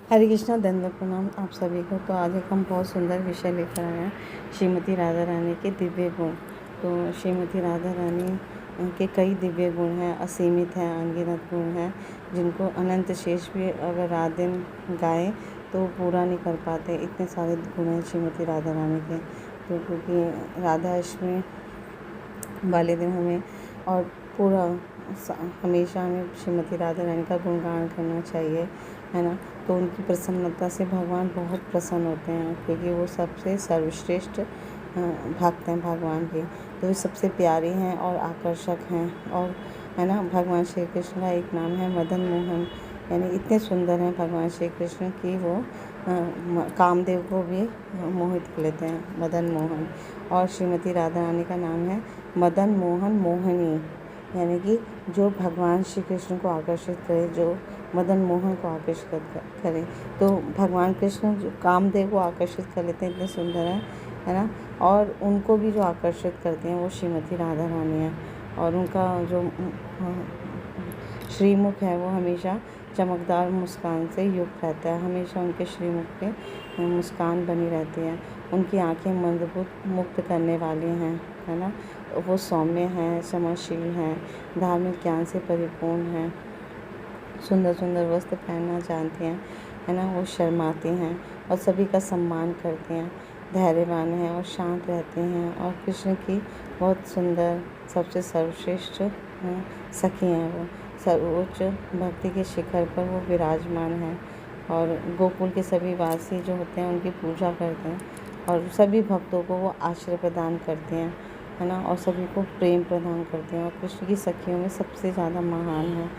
हरे कृष्णा, दंडवत प्रणाम आप सभी को। तो आज एक हम बहुत सुंदर विषय लेकर आए हैं, श्रीमती राधा रानी के दिव्य गुण। तो श्रीमती राधा रानी के कई दिव्य गुण हैं, असीमित हैं, अनगिनत गुण हैं, जिनको अनंत शेष भी अगर रात दिन गाएं तो पूरा नहीं कर पाते। इतने सारे गुण हैं श्रीमती राधा रानी के। तो क्योंकि राधा अष्टमी वाले दिन हमें और पूरा हमेशा हमें श्रीमती राधा रानी का गुणगान करना चाहिए, है ना। तो उनकी प्रसन्नता से भगवान बहुत प्रसन्न होते हैं, क्योंकि वो सबसे सर्वश्रेष्ठ भक्त हैं भगवान के। तो वे सबसे प्यारे हैं और आकर्षक हैं, और है ना, भगवान श्री कृष्ण का एक नाम है मदन मोहन, यानी इतने सुंदर हैं भगवान श्री कृष्ण की वो कामदेव को भी मोहित कर लेते हैं, मदन मोहन। और श्रीमती राधा रानी का नाम है मदन मोहन मोहिनी, यानी कि जो भगवान श्री कृष्ण को आकर्षित करे, जो मदन मोहन को आकर्षित करे। तो भगवान कृष्ण जो कामदेव को आकर्षित कर लेते हैं, इतने सुंदर हैं, है ना। और उनको भी जो आकर्षित करते हैं वो श्रीमती राधा रानी है। और उनका जो श्रीमुख है वो हमेशा चमकदार मुस्कान से युक्त रहता है, हमेशा उनके श्रीमुख पे मुस्कान बनी रहती है। उनकी आंखें मंदबुद्ध मुक्त करने वाली हैं, है ना। वो सौम्य हैं, क्षमाशील हैं, धार्मिक ज्ञान से परिपूर्ण हैं, सुंदर सुंदर वस्त्र पहनना जानती हैं, है ना। वो शर्माती हैं और सभी का सम्मान करती हैं, धैर्यवान हैं और शांत रहती हैं, और कृष्ण की बहुत सुंदर सबसे सर्वश्रेष्ठ सखी हैं। वो सर्वोच्च भक्ति के शिखर पर वो विराजमान हैं, और गोकुल के सभी वासी जो होते हैं उनकी पूजा करते हैं, और सभी भक्तों को वो आश्रय प्रदान करते हैं, है ना, और सभी को प्रेम प्रदान करते हैं। और कृष्ण की सखियों में सबसे ज़्यादा महान है,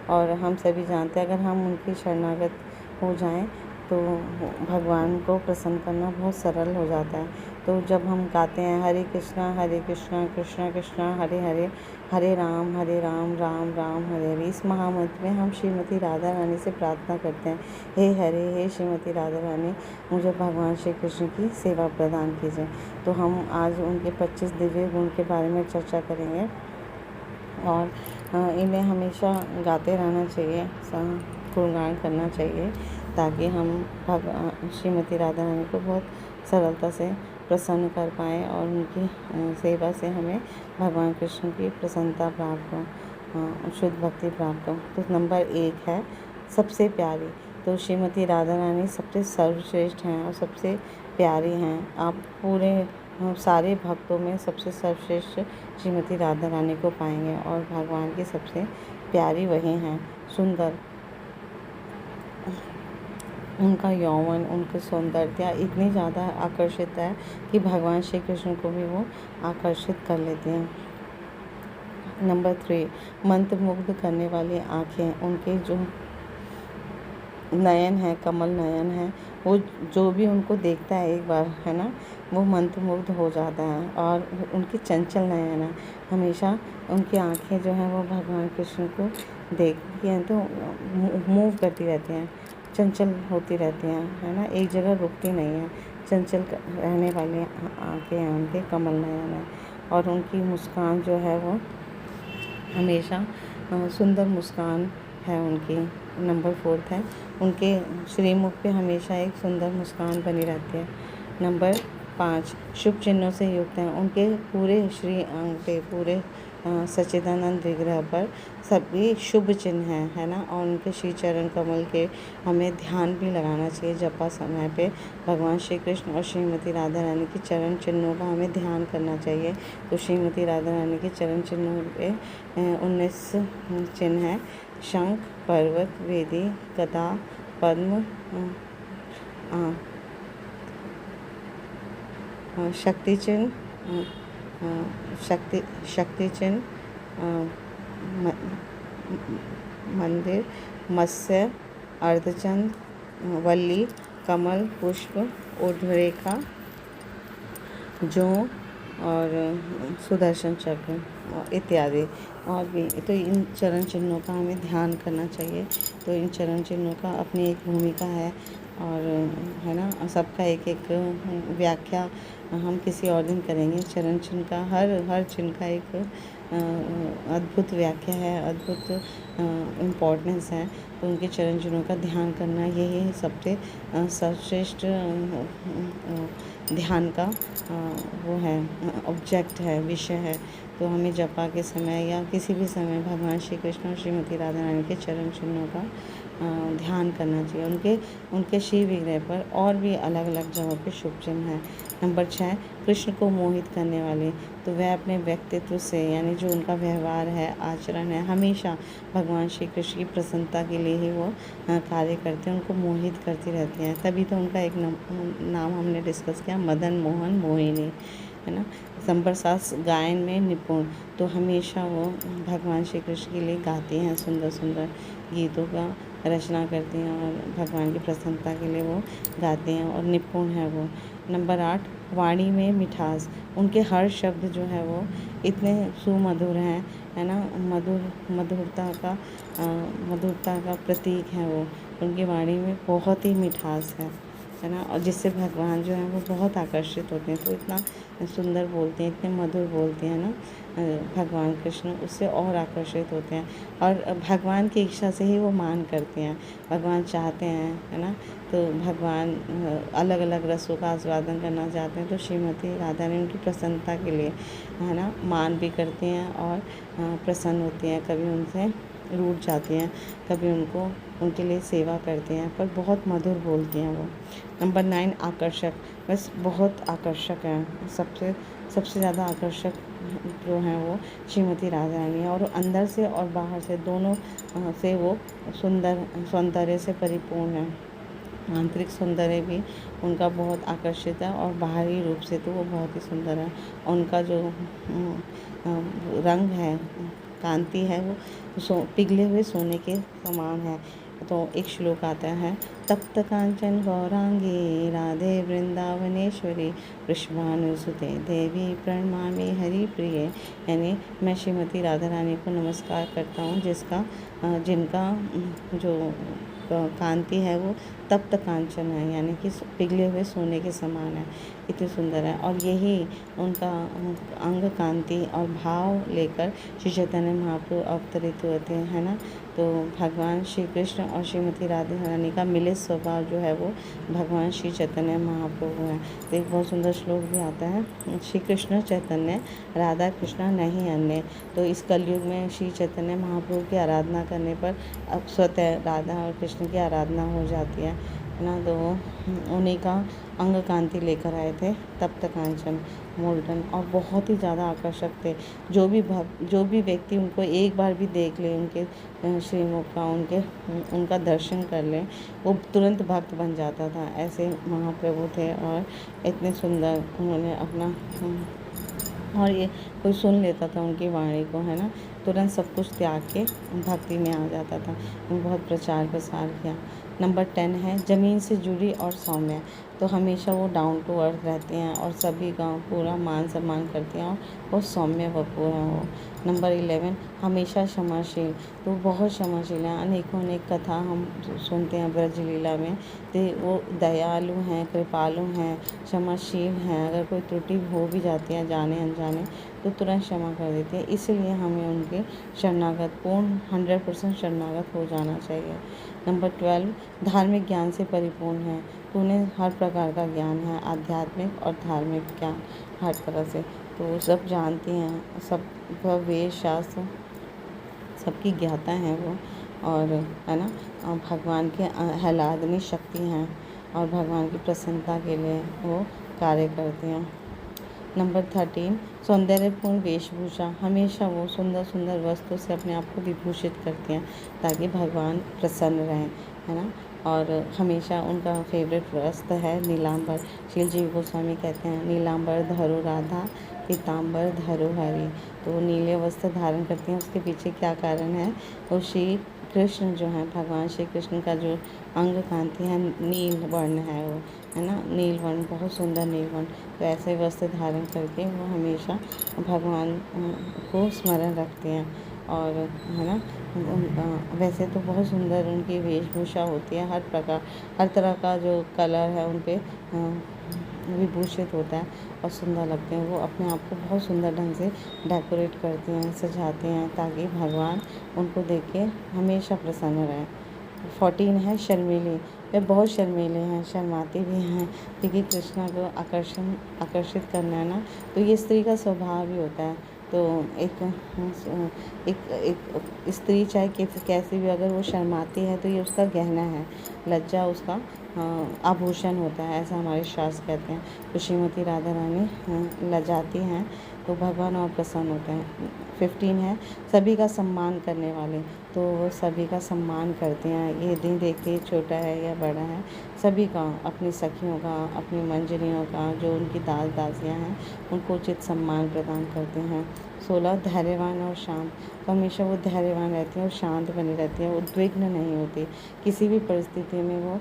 और हम सभी जानते हैं अगर हम उनकी शरणागत हो जाएं तो भगवान को प्रसन्न करना बहुत सरल हो जाता है। तो जब हम गाते हैं हरे कृष्णा कृष्णा कृष्णा हरे हरे, हरे राम राम राम हरे हरे, इस महामंत्र में हम श्रीमती राधा रानी से प्रार्थना करते हैं, हे हरे हे श्रीमती राधा रानी, मुझे भगवान श्री कृष्ण की सेवा प्रदान कीजिए। तो हम आज उनके 25 दिव्य गुण के बारे में चर्चा करेंगे, और इन्हें हमेशा गाते रहना चाहिए, गुणगान करना चाहिए, ताकि हम श्रीमती राधा रानी को बहुत सरलता से प्रसन्न कर पाएँ, और उनकी सेवा से हमें भगवान कृष्ण की प्रसन्नता प्राप्त हो, शुद्ध भक्ति प्राप्त हो। तो नंबर 1 है सबसे प्यारी। तो श्रीमती राधा रानी सबसे सर्वश्रेष्ठ हैं और सबसे प्यारी हैं। आप पूरे सारे भक्तों में सबसे सर्वश्रेष्ठ श्रीमती राधा रानी को पाएंगे, और भगवान की सबसे प्यारी वही हैं, सुंदर। उनका यौवन, उनकी सौंदर्यता इतनी ज़्यादा आकर्षित है कि भगवान श्री कृष्ण को भी वो आकर्षित कर लेते हैं। नंबर 3, मंत्रमुग्ध करने वाली आँखें। उनके जो नयन है, कमल नयन है, वो जो भी उनको देखता है एक बार, है ना, वो मंत्रमुग्ध हो जाता है। और उनकी चंचल नयन है, हमेशा उनकी आँखें जो हैं वो भगवान कृष्ण को देखती हैं तो मूव करती रहती हैं, चंचल होती रहती हैं, है ना, एक जगह रुकती नहीं है, चंचल रहने वाली आँखें हैं उनके, कमल नयन है। और उनकी मुस्कान जो है वो हमेशा सुंदर मुस्कान है उनकी। नंबर 4 है उनके श्रीमुख पे हमेशा एक सुंदर मुस्कान बनी रहती है। नंबर 5, शुभ चिन्हों से युक्त हैं। उनके पूरे श्री अंग पे, पूरे सच्चिदानंद विग्रह पर सभी शुभ चिन्ह हैं, है ना। और उनके श्री चरण कमल के हमें ध्यान भी लगाना चाहिए जपा समय पे। भगवान श्री कृष्ण और श्रीमती राधा रानी के चरण चिन्हों का हमें ध्यान करना चाहिए। तो श्रीमती राधा रानी के चरण चिन्हों पे 19 चिन्ह हैं, शंख, पर्वत, वेदी, गदा, पद्म, शक्ति चिन्ह, शक्ति चिन्ह, मंदिर, मत्स्य, अर्धचंद्र, वल्ली, कमल, पुष्प, ऊर्ध्वरेखा, जो और सुदर्शन चक्र इत्यादि और भी। तो इन चरण चिन्हों का हमें ध्यान करना चाहिए। तो इन चरण चिन्हों का अपनी एक भूमिका है, और है ना, सबका एक एक व्याख्या हम किसी और दिन करेंगे। चरण चिन्ह का हर चिन्ह का एक अद्भुत व्याख्या है, अद्भुत इम्पोर्टेंस है। तो उनके चरण चिन्हों का ध्यान करना यही सबसे सर्वश्रेष्ठ ध्यान का वो है, ऑब्जेक्ट है, विषय है। तो हमें जपा के समय या किसी भी समय भगवान श्री कृष्ण और श्रीमती राधा रानी के चरण चिन्हों का ध्यान करना चाहिए। उनके श्री विग्रह पर और भी अलग अलग जगहों पे शुभ चिन्ह हैं। नंबर 6, कृष्ण को मोहित करने वाले। तो वह अपने व्यक्तित्व से, यानी जो उनका व्यवहार है, आचरण है, हमेशा भगवान श्री कृष्ण की प्रसन्नता के लिए ही वो कार्य करते हैं, उनको मोहित करती रहती हैं। तभी तो उनका एक नाम हमने डिस्कस किया, मदन मोहन मोहिनी, है ना। नंबर 7, गायन में निपुण। तो हमेशा वो भगवान श्री कृष्ण के लिए गाती हैं, सुंदर सुंदर गीतों का रचना करती हैं और भगवान की प्रसन्नता के लिए वो गाती हैं और निपुण है वो। नंबर 8, वाणी में मिठास। उनके हर शब्द जो है वो इतने सुमधुर हैं, है ना। मधुरता का प्रतीक है वो। उनकी वाणी में बहुत ही मिठास है ना। और जिससे भगवान जो हैं वो बहुत आकर्षित होते हैं। तो इतना सुंदर बोलते हैं, इतने मधुर बोलते हैं ना भगवान कृष्ण, उससे और आकर्षित होते हैं। और भगवान की इच्छा से ही वो मान करते हैं, भगवान चाहते हैं, है ना। तो भगवान अलग अलग रसों का आस्वादन करना चाहते हैं, तो श्रीमती राधा ने उनकी प्रसन्नता के लिए, है ना, मान भी करती हैं और प्रसन्न होती हैं। कभी उनसे रूठ जाती हैं, कभी उनके लिए सेवा करते हैं, पर बहुत मधुर बोलती हैं वो। नंबर 9, आकर्षक। बस बहुत आकर्षक हैं, सबसे ज़्यादा आकर्षक जो हैं वो श्रीमती राधा रानी है। और अंदर से और बाहर से दोनों से वो सौंदर्य से परिपूर्ण है। आंतरिक सौंदर्य भी उनका बहुत आकर्षित है और बाहरी रूप से तो वो बहुत ही सुंदर है। उनका जो रंग है, कांति है, वो पिघले हुए सोने के समान है। तो एक श्लोक आता है, तप्त कांचन गौरांगी राधे वृंदावनेश्वरी वृषभानुसुते देवी प्रणमामि हरि प्रिय। यानी मैं श्रीमती राधा रानी को नमस्कार करता हूँ, जिनका जो कांति है वो तप्त कांचन है, यानी कि पिघले हुए सोने के समान है, इतनी सुंदर है। और यही उनका अंग कांति और भाव लेकर श्री चैतन्य महाप्रभु अवतरित होते हैं, है ना। तो भगवान श्री कृष्ण और श्रीमती राधा रानी का मिलित स्वभाव जो है वो भगवान श्री चैतन्य महाप्रभु है। तो एक बहुत सुंदर श्लोक भी आता है, श्री कृष्ण चैतन्य राधा कृष्ण नहीं अन्य। तो इस कलयुग में श्री चैतन्य महाप्रभु की आराधना करने पर अब स्वतः राधा और कृष्ण की आराधना हो जाती है ना। तो उन्हीं का अंग कांति लेकर आए थे, तप्त कांचन मोल्टन, और बहुत ही ज़्यादा आकर्षक थे। जो भी व्यक्ति उनको एक बार भी देख ले, उनके श्रीमुख का उनका दर्शन कर ले, वो तुरंत भक्त बन जाता था। ऐसे महाप्रभु थे और इतने सुंदर उन्होंने अपना और ये कोई सुन लेता था उनकी वाणी को, है ना, तुरंत सब कुछ त्याग के भक्ति में आ जाता था। बहुत प्रचार प्रसार किया। नंबर 10 है ज़मीन से जुड़ी और सौम्य। तो हमेशा वो डाउन टू अर्थ रहते हैं और सभी का पूरा मान सम्मान करते हैं और बहुत सौम्य वपू हैं वो। नंबर 11 हमेशा क्षमाशील। तो बहुत क्षमाशील हैं। अनेक कथा हम सुनते हैं ब्रज लीला में, तो वो दयालु हैं, कृपालु हैं, क्षमाशील हैं। अगर कोई त्रुटि हो भी जाती है जाने अनजाने, तो तुरंत क्षमा कर देती है। इसलिए हमें उनके शरणागत, पूर्ण 100% शरणागत हो जाना चाहिए। नंबर 12 धार्मिक ज्ञान से परिपूर्ण है। तो उन्हें हर प्रकार का ज्ञान है, आध्यात्मिक और धार्मिक ज्ञान हर तरह से। तो सब जानती हैं, सब वेद शास्त्र सबकी ज्ञाता हैं वो, और है ना, भगवान के आह्लादनी शक्ति हैं और भगवान की प्रसन्नता के लिए वो कार्य करते हैं। नंबर 13 सौंदर्यपूर्ण वेशभूषा। हमेशा वो सुंदर सुंदर वस्त्रों से अपने आप को विभूषित करते हैं ताकि भगवान प्रसन्न रहें, है ना। और हमेशा उनका फेवरेट वस्त्र है नीलांबर। श्री जीव गोस्वामी कहते हैं, नीलांबर धरो राधा पीताम्बर धरो हरि। तो नीले वस्त्र धारण करती हैं, उसके पीछे क्या कारण है? वो श्री कृष्ण जो है, भगवान श्री कृष्ण का जो अंग कांति है नील वर्ण है वो, है ना, नील वर्ण, बहुत सुंदर नील वर्ण। तो ऐसे वस्त्र धारण करके वो हमेशा भगवान को स्मरण रखते हैं। और है ना, वैसे तो बहुत सुंदर उनकी वेशभूषा होती है, हर तरह का जो कलर है उन पे विभूषित होता है और सुंदर लगते हैं। वो अपने आप को बहुत सुंदर ढंग से डेकोरेट करते हैं, सजाते हैं, ताकि भगवान उनको देख के हमेशा प्रसन्न रहें। 14 है शर्मीली। वे बहुत शर्मीले हैं, शर्माते भी हैं, क्योंकि कृष्णा को आकर्षित करना है ना, तो ये स्त्री का स्वभाव ही होता है। तो एक स्त्री चाहे कैसी भी, अगर वो शर्माती है तो ये उसका गहना है, लज्जा उसका आभूषण होता है, ऐसा हमारे शास्त्र कहते हैं। तो श्रीमती राधा रानी लजाती हैं तो भगवान और प्रसन्न होते हैं। 15 है सभी का सम्मान करने वाले। तो वो सभी का सम्मान करते हैं, ये नहीं देखते छोटा है या बड़ा है, सभी का, अपनी सखियों का, अपनी मंजरियों का, जो उनकी दास दासियाँ हैं उनको उचित सम्मान प्रदान करते हैं। 16 धैर्यवान और शांत। तो हमेशा वो धैर्यवान रहती हैं और शांत बनी रहती हैं, उद्विग्न नहीं होती किसी भी परिस्थिति में। वो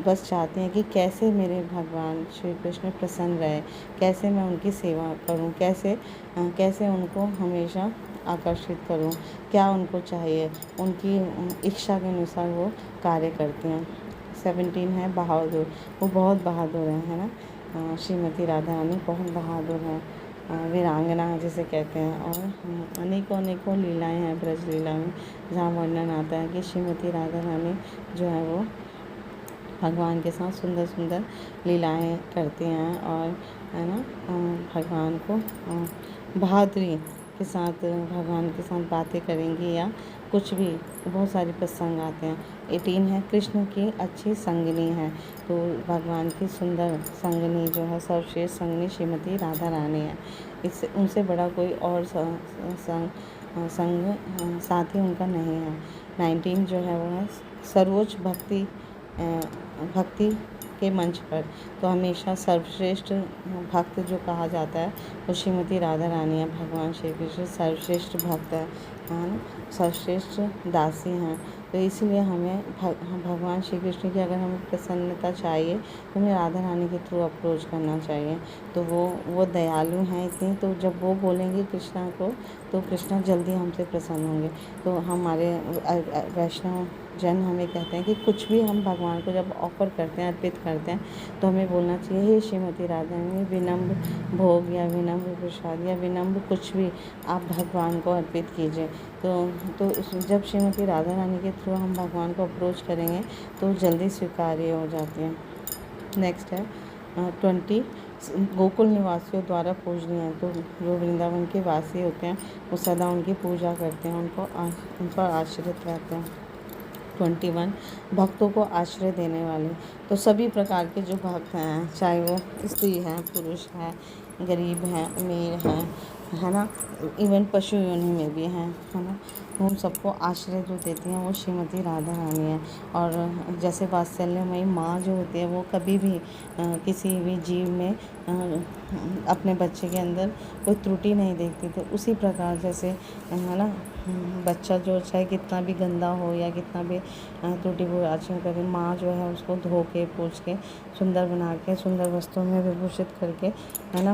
बस चाहते हैं कि कैसे मेरे भगवान श्री कृष्ण प्रसन्न रहे, कैसे मैं उनकी सेवा करूं, कैसे उनको हमेशा आकर्षित करूं, क्या उनको चाहिए, उनकी इच्छा के अनुसार वो कार्य करते हैं। 17 है बहादुर। वो बहुत बहादुर हैं, है ना। श्रीमती राधा रानी बहुत बहादुर हैं, वीरांगना जिसे कहते हैं। और अनेकों लीलाएं हैं ब्रज लीला में, जहाँ वर्णन आता है कि श्रीमती राधा रानी जो है वो भगवान के साथ सुंदर सुंदर लीलाएं करती हैं, और है ना भगवान को बहादुरी के साथ भगवान के साथ बातें करेंगी, या कुछ भी, बहुत सारे प्रसंग आते हैं। 18 है कृष्ण की अच्छी संगिनी है। तो भगवान की सुंदर संगिनी जो है, सर्वश्रेष्ठ संगिनी श्रीमती राधा रानी है। इससे उनसे बड़ा कोई और संग साथी उनका नहीं है। 19 जो है वो है सर्वोच्च भक्ति के मंच पर। तो हमेशा सर्वश्रेष्ठ भक्त जो कहा जाता है वो श्रीमती राधा रानी है। भगवान श्री कृष्ण सर्वश्रेष्ठ भक्त है ना, सर्वश्रेष्ठ दासी हैं। तो इसीलिए हमें भगवान श्री कृष्ण की अगर हमें प्रसन्नता चाहिए तो हमें राधा रानी के थ्रू अप्रोच करना चाहिए। तो वो दयालु हैं इतनी, तो जब वो बोलेंगे कृष्णा को तो कृष्णा जल्दी हमसे प्रसन्न होंगे। तो हमारे वैष्णव जन हमें कहते हैं कि कुछ भी हम भगवान को जब ऑफ़र करते हैं, अर्पित करते हैं, तो हमें बोलना चाहिए हे श्रीमती राधा रानी, विनम्र भोग या विनम्र प्रसाद या विनम्र कुछ भी आप भगवान को अर्पित कीजिए। तो जब श्रीमती राधा रानी के थ्रू हम भगवान को अप्रोच करेंगे तो जल्दी स्वीकार्य हो जाती हैं। नेक्स्ट है 20 गोकुल निवासियों द्वारा पूजनीय है। तो जो वृंदावन के वासी होते हैं वो सदा उनकी पूजा करते हैं, उन पर आश्रित रहते हैं। 21 भक्तों को आश्रय देने वाले। तो सभी प्रकार के जो भक्त हैं, चाहे वो स्त्री हैं, पुरुष हैं, गरीब हैं, अमीर हैं, है ना, इवन पशु योनि में भी हैं, है ना, उन सबको आश्रय जो देती हैं वो श्रीमती राधा रानी है। और जैसे वात्सल्यमयी माँ जो होती है वो कभी भी किसी भी जीव में अपने बच्चे के अंदर कोई त्रुटि नहीं देखती। तो उसी प्रकार जैसे, है ना, बच्चा जो चाहे कितना भी गंदा हो या कितना भी त्रुटि वो आचरण करे, माँ जो है उसको धो के पोंछ के सुंदर बना के सुंदर वस्त्रों में विभूषित करके, है ना,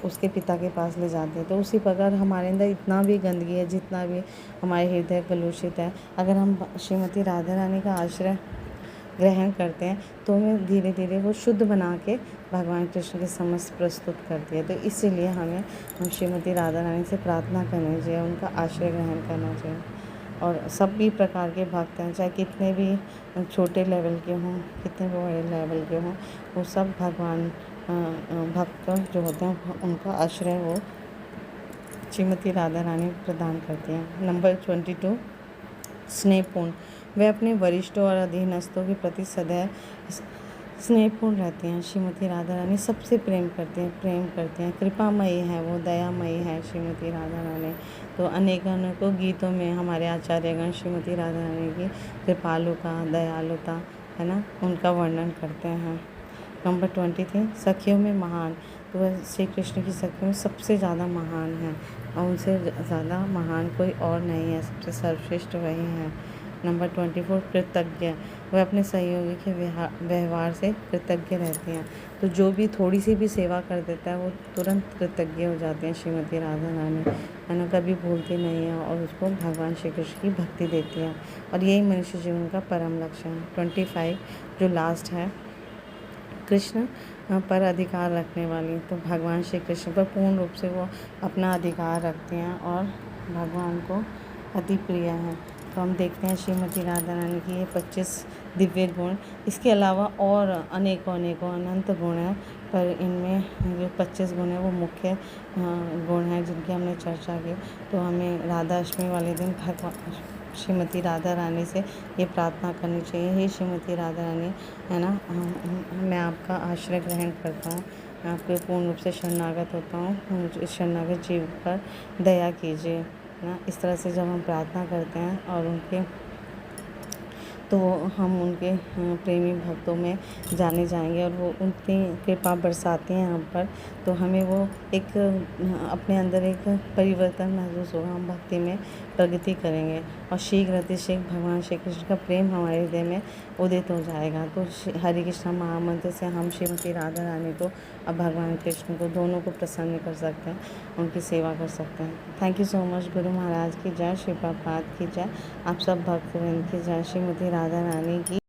उसके पिता के पास ले जाते हैं। तो उसी प्रकार हमारे अंदर इतना भी गंदगी है, जितना भी हमारे हृदय कलुषित है, अगर हम श्रीमती राधा रानी का आश्रय ग्रहण करते हैं तो हमें धीरे धीरे वो शुद्ध बना के भगवान कृष्ण के समक्ष प्रस्तुत करती है। तो इसीलिए हम श्रीमती राधा रानी से प्रार्थना करनी चाहिए, उनका आश्रय ग्रहण करना चाहिए। और सभी प्रकार के भक्त हैं, चाहे कितने भी छोटे लेवल के हों, कितने भी बड़े लेवल के हों, वो सब भगवान भक्त जो होते हैं उनका आश्रय वो श्रीमती राधा रानी प्रदान करती हैं। नंबर 22 स्नेहपूर्ण। वे अपने वरिष्ठों और अधीनस्थों के प्रति सदैव स्नेहपूर्ण रहती हैं। श्रीमती राधा रानी सबसे प्रेम करती हैं, कृपामयी हैं, वो दयामयी है श्रीमती राधा रानी। तो अनेकों गीतों में हमारे आचार्यगण श्रीमती राधा रानी की कृपालुता, दयालुता, है ना, उनका वर्णन करते हैं। नंबर 23 सखियों में महान। तो वह श्री कृष्ण की सखियों में सबसे ज़्यादा महान है, और उनसे ज़्यादा महान कोई और नहीं है, सबसे सर्वश्रेष्ठ वही हैं। नंबर 24 कृतज्ञ। वह अपने सहयोगी के व्यवहार से कृतज्ञ रहते हैं। तो जो भी थोड़ी सी भी सेवा कर देता है वो तुरंत कृतज्ञ हो जाते हैं श्रीमती राधा रानी, है ना, कभी भूलती नहीं है और उसको भगवान श्री कृष्ण की भक्ति देती है। और यही मनुष्य जीवन का परम लक्ष्य है। 25 जो लास्ट है कृष्ण पर अधिकार रखने वाली। तो भगवान श्री कृष्ण पर पूर्ण रूप से वो अपना अधिकार रखते हैं और भगवान को अति प्रिय हैं। तो हम देखते हैं श्रीमती राधा रानी की ये 25 दिव्य गुण, इसके अलावा और अनेकों अनेकों अनंत गुण हैं, पर इनमें जो 25 गुण हैं वो मुख्य गुण हैं जिनकी हमने चर्चा की। तो हमें राधा अष्टमी वाले दिन श्रीमती राधा रानी से ये प्रार्थना करनी चाहिए, हे श्रीमती राधा रानी, है ना, मैं आपका आश्रय ग्रहण करता हूँ, मैं आपके पूर्ण रूप से शरणागत होता हूँ, इस शरणागत जीव पर दया कीजिए, है ना। इस तरह से जब हम प्रार्थना करते हैं और तो हम उनके प्रेमी भक्तों में जाने जाएंगे और वो उनकी कृपा बरसाते हैं हम पर, तो हमें वो एक अपने अंदर एक परिवर्तन महसूस होगा, हम भक्ति में प्रगति करेंगे और शीघ्र अतिशीघ्र भगवान श्री कृष्ण का प्रेम हमारे हृदय में उदित हो जाएगा। तो हरे कृष्ण महामंत्र से हम श्रीमती राधा रानी को और भगवान कृष्ण को दोनों को प्रसन्न कर सकते हैं, उनकी सेवा कर सकते हैं। Thank you so much. Guru Maharaj की जय, श्री प्रभुपाद की जय, आप सब भक्तवृंद की जय, श्रीमती राधा रानी की